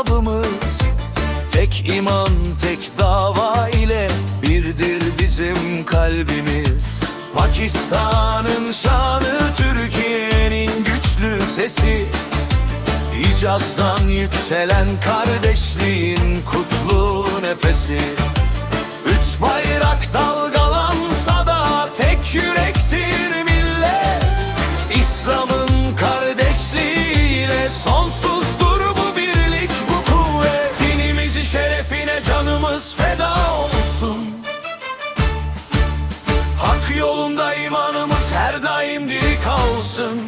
kitabımız. Tek iman, tek dava ile birdir bizim kalbimiz. Pakistan'ın şanı, Türkiye'nin güçlü sesi. Hicaz'dan yükselen kardeşliğin kutlu nefesi. Üç bayrak dalgalansa da tek yürektir millet. İslam'ın kardeşliğiyle sonsuzdur bu birlik, bu kuvvet. Dinimizin şerefine canımız feda olsun. Hak yolunda imanımız her daim diri kalsın.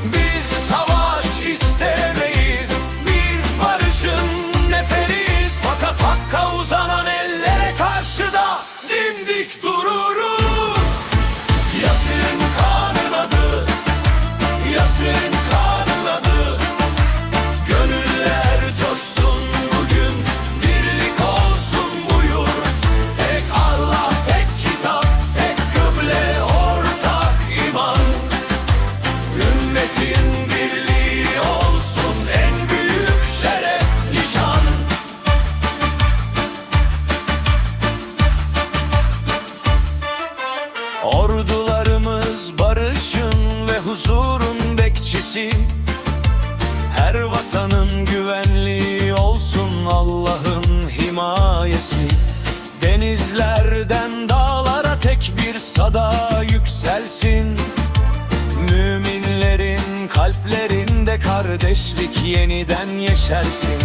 Biz savaş istemeyiz, biz barışın neferiyiz. Fakat hakka uzanan ellere karşı da dimdik dururuz. Yasin kanın adı, Yasin kanın adı. Gönüller coşsun bugün, birlik olsun bu yurt. Tek Allah, tek kitap, tek kıble, ortak iman. Ümmetin birliği olsun en büyük şeref, nişan. Ordularımız barışın ve huzurun bekçisi. Her vatanın güvenliği olsun Allah'ın himayesi. Denizlerden dağlara tek bir sada yükselsin. Müminlerin kalplerinde kardeşlik yeniden yeşersin.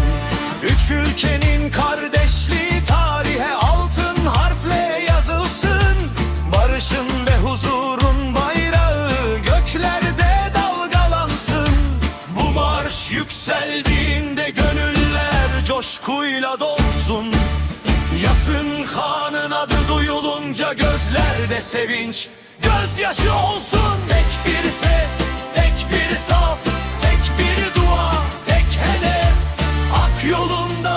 Üç ülkenin kardeşliği tarihe altın harfle yazılsın. Barışın ve huzurun bayrağı göklerde dalgalansın. Bu marş yükseldiğinde gönüller coşkuyla dolsun. Yasin Han'ın adı duyulunca gözlerde sevinç, gözyaşı olsun. Tek bir ses, tek bir saf, tek bir dua, tek hedef. Hak yolunda